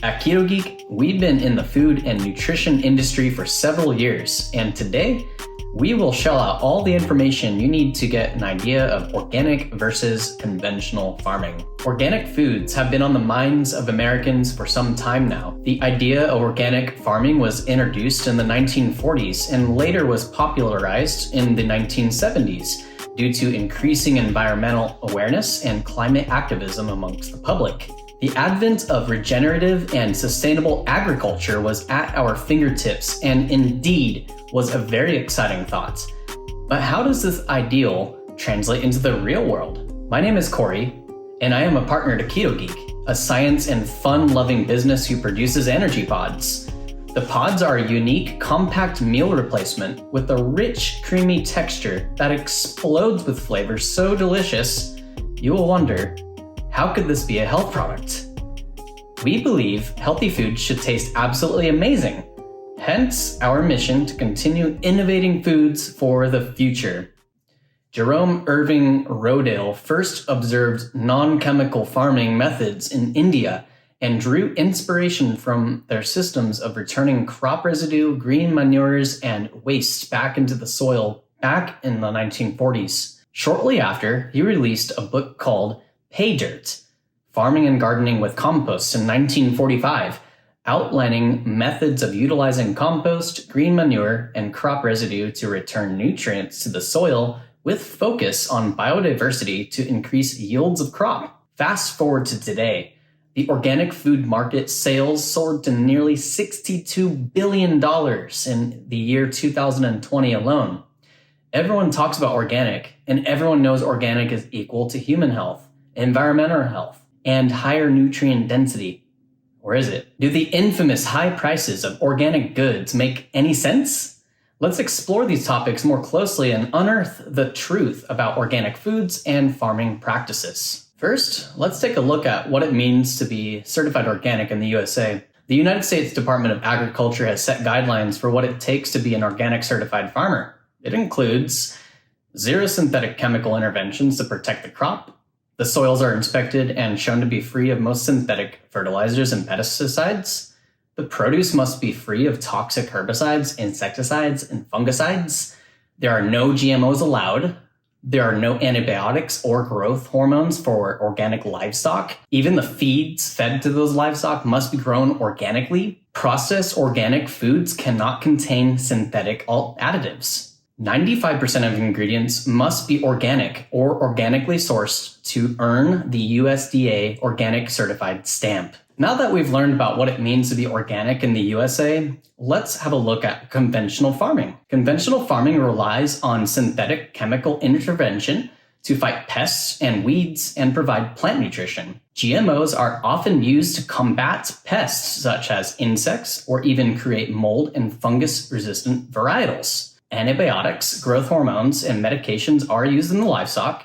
At Ketogeek, we've been in the food and nutrition industry for several years, and today we will shell out all the information you need to get an idea of organic versus conventional farming. Organic foods have been on the minds of Americans for some time now. The idea of organic farming was introduced in the 1940s and later was popularized in the 1970s due to increasing environmental awareness and climate activism amongst the public. The advent of regenerative and sustainable agriculture was at our fingertips and indeed was a very exciting thought. But how does this ideal translate into the real world? My name is Corey, and I am a partner to Ketogeek, a science and fun-loving business who produces energy pods. The pods are a unique, compact meal replacement with a rich, creamy texture that explodes with flavors so delicious, you will wonder, how could this be a health product? We believe healthy food should taste absolutely amazing. Hence, our mission to continue innovating foods for the future. Jerome Irving Rodale first observed non-chemical farming methods in India and drew inspiration from their systems of returning crop residue, green manures, and waste back into the soil back in the 1940s. Shortly after, he released a book called Pay Dirt, Farming and Gardening with Compost in 1945, outlining methods of utilizing compost, green manure, and crop residue to return nutrients to the soil with focus on biodiversity to increase yields of crop. Fast forward to today, the organic food market sales soared to nearly $62 billion in the year 2020 alone. Everyone talks about organic, and everyone knows organic is equal to human health, environmental health, and higher nutrient density. Or is it? Do the infamous high prices of organic goods make any sense? Let's explore these topics more closely and unearth the truth about organic foods and farming practices. First, let's take a look at what it means to be certified organic in the USA. The United States Department of Agriculture has set guidelines for what it takes to be an organic certified farmer. It includes 0 synthetic chemical interventions to protect the crop. The soils are inspected and shown to be free of most synthetic fertilizers and pesticides. The produce must be free of toxic herbicides, insecticides, and fungicides. There are no GMOs allowed. There are no antibiotics or growth hormones for organic livestock. Even the feeds fed to those livestock must be grown organically. Processed organic foods cannot contain synthetic additives. 95% of ingredients must be organic or organically sourced to earn the USDA Organic Certified stamp. Now that we've learned about what it means to be organic in the USA, let's have a look at conventional farming. Conventional farming relies on synthetic chemical intervention to fight pests and weeds and provide plant nutrition. GMOs are often used to combat pests such as insects or even create mold and fungus-resistant varietals. Antibiotics, growth hormones, and medications are used in the livestock,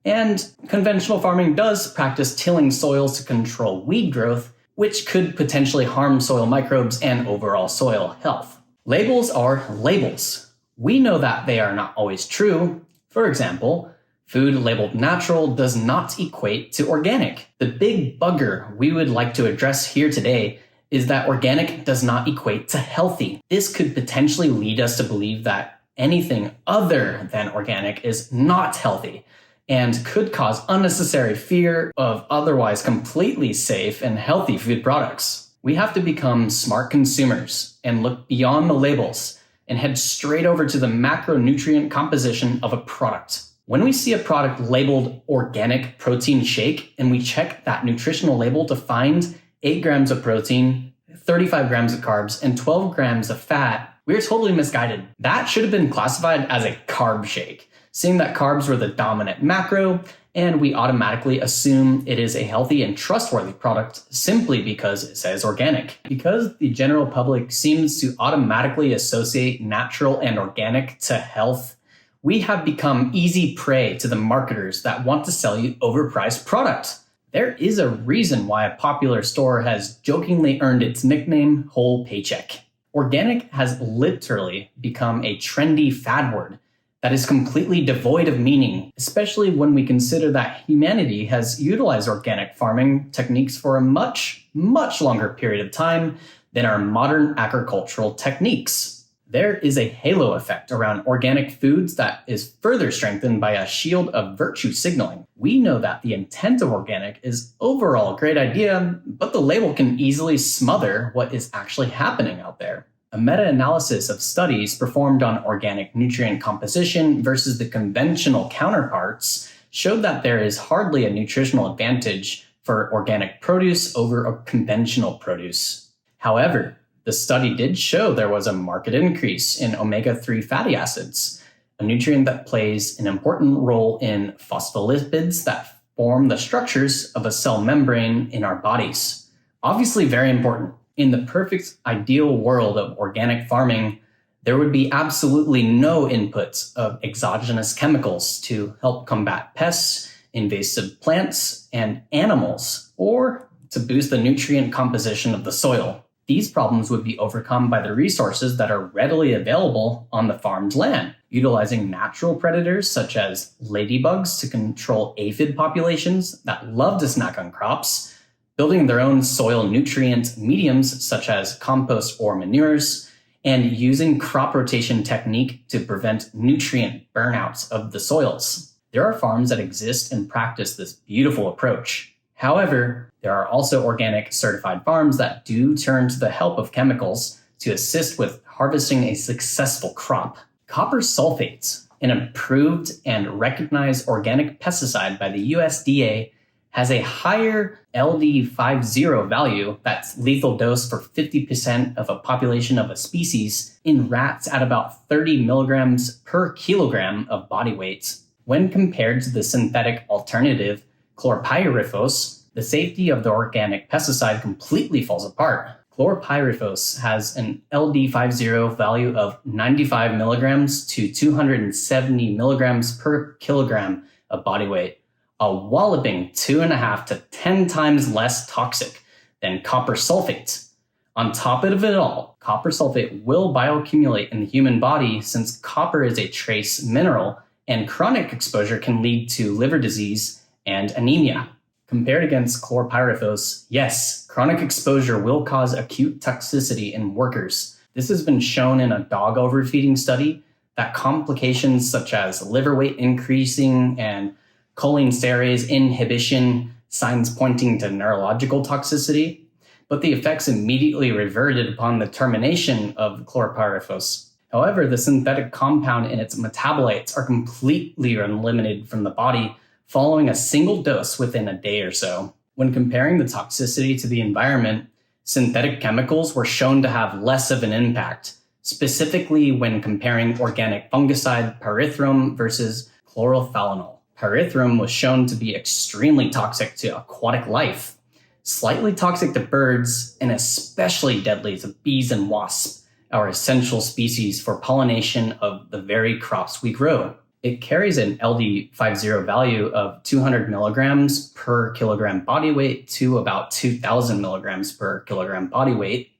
and conventional farming does practice tilling soils to control weed growth, which could potentially harm soil microbes and overall soil health. Labels are labels. We know that they are not always true. For example, food labeled natural does not equate to organic. The big bugger we would like to address here today is that organic does not equate to healthy. This could potentially lead us to believe that anything other than organic is not healthy and could cause unnecessary fear of otherwise completely safe and healthy food products. We have to become smart consumers and look beyond the labels and head straight over to the macronutrient composition of a product. When we see a product labeled organic protein shake and we check that nutritional label to find 8 grams of protein, 35 grams of carbs, and 12 grams of fat, we're totally misguided. That should have been classified as a carb shake, seeing that carbs were the dominant macro, and we automatically assume it is a healthy and trustworthy product simply because it says organic. Because the general public seems to automatically associate natural and organic to health, we have become easy prey to the marketers that want to sell you overpriced product. There is a reason why a popular store has jokingly earned its nickname, Whole Paycheck. Organic has literally become a trendy fad word, That is completely devoid of meaning, especially when we consider that humanity has utilized organic farming techniques for a much, much longer period of time than our modern agricultural techniques. There is a halo effect around organic foods that is further strengthened by a shield of virtue signaling. We know that the intent of organic is overall a great idea, but the label can easily smother what is actually happening out there. A meta-analysis of studies performed on organic nutrient composition versus the conventional counterparts showed that there is hardly a nutritional advantage for organic produce over conventional produce. However, the study did show there was a marked increase in omega-3 fatty acids, a nutrient that plays an important role in phospholipids that form the structures of a cell membrane in our bodies. Obviously very important. In the perfect ideal world of organic farming, there would be absolutely no inputs of exogenous chemicals to help combat pests, invasive plants, and animals, or to boost the nutrient composition of the soil. These problems would be overcome by the resources that are readily available on the farmed land, utilizing natural predators such as ladybugs to control aphid populations that love to snack on crops, building their own soil nutrient mediums such as compost or manures, and using crop rotation technique to prevent nutrient burnouts of the soils. There are farms that exist and practice this beautiful approach. However, there are also organic certified farms that do turn to the help of chemicals to assist with harvesting a successful crop. Copper sulfate, an approved and recognized organic pesticide by the USDA, has a higher LD50 value, that's lethal dose for 50% of a population of a species, in rats at about 30 milligrams per kilogram of body weight. When compared to the synthetic alternative, chlorpyrifos, the safety of the organic pesticide completely falls apart. Chlorpyrifos has an LD50 value of 95 milligrams to 270 milligrams per kilogram of body weight, a walloping 2.5 to 10 times less toxic than copper sulfate. On top of it all, copper sulfate will bioaccumulate in the human body since copper is a trace mineral, and chronic exposure can lead to liver disease and anemia. Compared against chlorpyrifos, yes, chronic exposure will cause acute toxicity in workers. This has been shown in a dog overfeeding study that complications such as liver weight increasing and cholinesterase inhibition, signs pointing to neurological toxicity, but the effects immediately reverted upon the termination of chlorpyrifos. However, the synthetic compound and its metabolites are completely eliminated from the body following a single dose within a day or so. When comparing the toxicity to the environment, synthetic chemicals were shown to have less of an impact, specifically when comparing organic fungicide pyrethrum versus chlorothalonil. Pyrethrum was shown to be extremely toxic to aquatic life, slightly toxic to birds, and especially deadly to bees and wasps, our essential species for pollination of the very crops we grow. It carries an LD50 value of 200 milligrams per kilogram body weight to about 2,000 milligrams per kilogram body weight.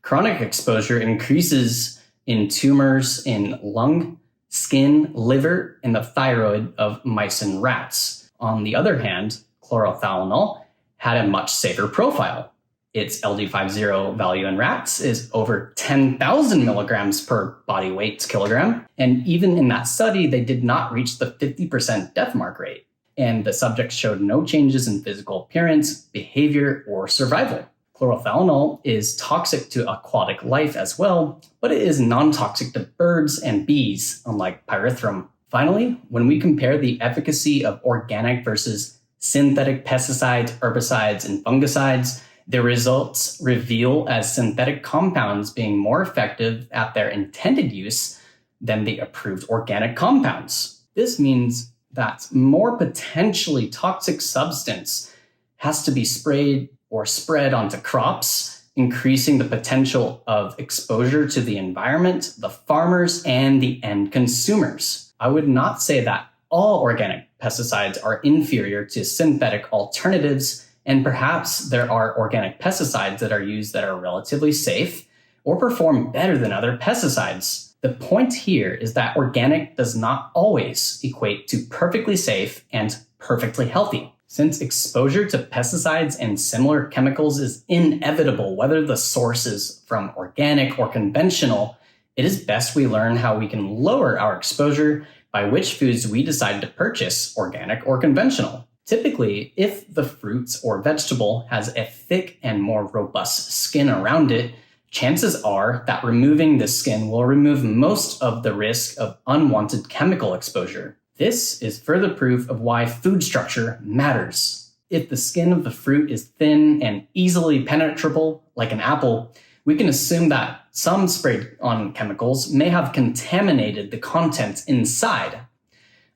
Chronic exposure increases in tumors in lung, skin, liver, and the thyroid of mice and rats. On the other hand, chlorothalonil had a much safer profile. Its LD50 value in rats is over 10,000 milligrams per body weight kilogram. And even in that study, they did not reach the 50% death mark rate. And the subjects showed no changes in physical appearance, behavior, or survival. Chlorothalonil is toxic to aquatic life as well, but it is non-toxic to birds and bees, unlike pyrethrum. Finally, when we compare the efficacy of organic versus synthetic pesticides, herbicides, and fungicides, the results reveal as synthetic compounds being more effective at their intended use than the approved organic compounds. This means that more potentially toxic substance has to be sprayed or spread onto crops, increasing the potential of exposure to the environment, the farmers, and the end consumers. I would not say that all organic pesticides are inferior to synthetic alternatives, and perhaps there are organic pesticides that are used that are relatively safe or perform better than other pesticides. The point here is that organic does not always equate to perfectly safe and perfectly healthy. Since exposure to pesticides and similar chemicals is inevitable whether the source is from organic or conventional, it is best we learn how we can lower our exposure by which foods we decide to purchase, organic or conventional. Typically, if the fruit or vegetable has a thick and more robust skin around it, chances are that removing the skin will remove most of the risk of unwanted chemical exposure. This is further proof of why food structure matters. If the skin of the fruit is thin and easily penetrable, like an apple, we can assume that some sprayed-on chemicals may have contaminated the contents inside.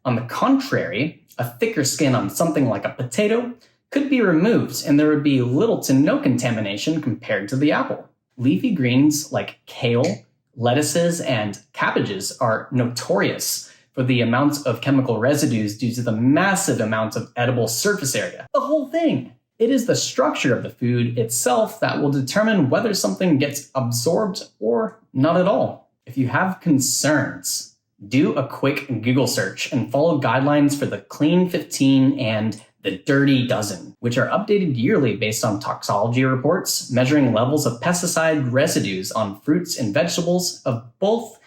On the contrary, a thicker skin on something like a potato could be removed and there would be little to no contamination compared to the apple. Leafy greens like kale, lettuces, and cabbages are notorious for the amount of chemical residues due to the massive amount of edible surface area. The whole thing! It is the structure of the food itself that will determine whether something gets absorbed or not at all. If you have concerns, do a quick Google search and follow guidelines for the Clean 15 and the Dirty Dozen, which are updated yearly based on toxicology reports measuring levels of pesticide residues on fruits and vegetables of both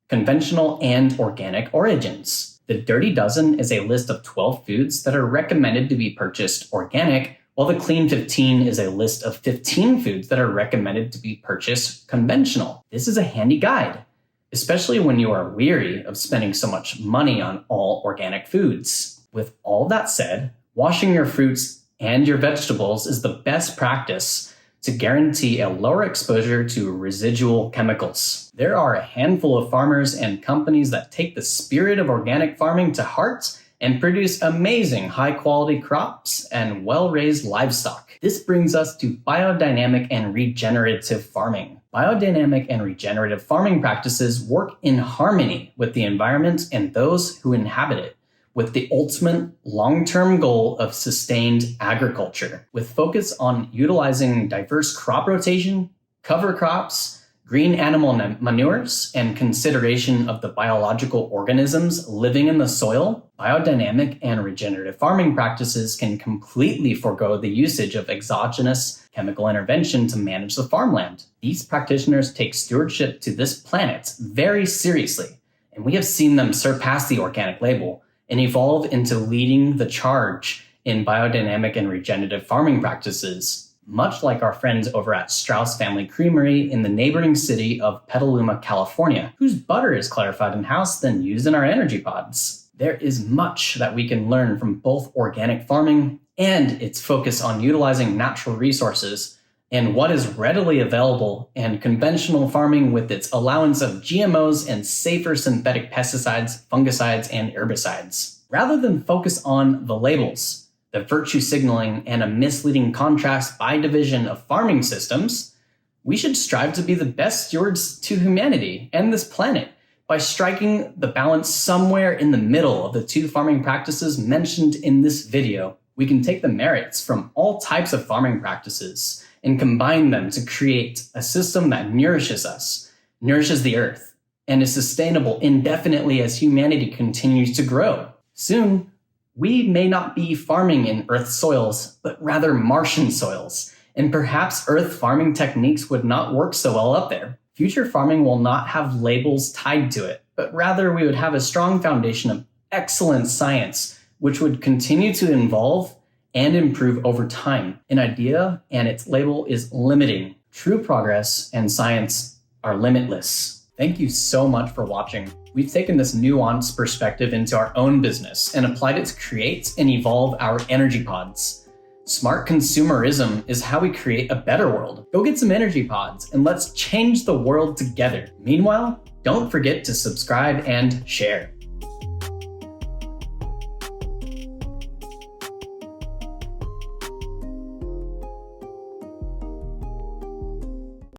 conventional and organic origins. The Dirty Dozen is a list of 12 foods that are recommended to be purchased organic, while the Clean 15 is a list of 15 foods that are recommended to be purchased conventional. This is a handy guide, especially when you are weary of spending so much money on all organic foods. With all that said, washing your fruits and your vegetables is the best practice to guarantee a lower exposure to residual chemicals. There are a handful of farmers and companies that take the spirit of organic farming to heart and produce amazing high-quality crops and well-raised livestock. This brings us to biodynamic and regenerative farming. Biodynamic and regenerative farming practices work in harmony with the environment and those who inhabit it, with the ultimate long-term goal of sustained agriculture, with focus on utilizing diverse crop rotation, cover crops, green animal manures, and consideration of the biological organisms living in the soil. Biodynamic and regenerative farming practices can completely forego the usage of exogenous chemical intervention to manage the farmland. These practitioners take stewardship to this planet very seriously, and we have seen them surpass the organic label and evolve into leading the charge in biodynamic and regenerative farming practices, much like our friends over at Strauss Family Creamery in the neighboring city of Petaluma, California, whose butter is clarified in-house then used in our energy pods. There is much that we can learn from both organic farming and its focus on utilizing natural resources and what is readily available, and conventional farming with its allowance of GMOs and safer synthetic pesticides, fungicides, and herbicides. Rather than focus on the labels, the virtue signaling, and a misleading contrast by division of farming systems, we should strive to be the best stewards to humanity and this planet by striking the balance somewhere in the middle of the two farming practices mentioned in this video. We can take the merits from all types of farming practices and combine them to create a system that nourishes us, nourishes the earth, and is sustainable indefinitely as humanity continues to grow. Soon, we may not be farming in Earth soils, but rather Martian soils, and perhaps Earth farming techniques would not work so well up there. Future farming will not have labels tied to it, but rather we would have a strong foundation of excellent science, which would continue to evolve and improve over time. An idea and its label is limiting. True progress and science are limitless. Thank you so much for watching. We've taken this nuanced perspective into our own business and applied it to create and evolve our energy pods. Smart consumerism is how we create a better world. Go get some energy pods and let's change the world together. Meanwhile, don't forget to subscribe and share.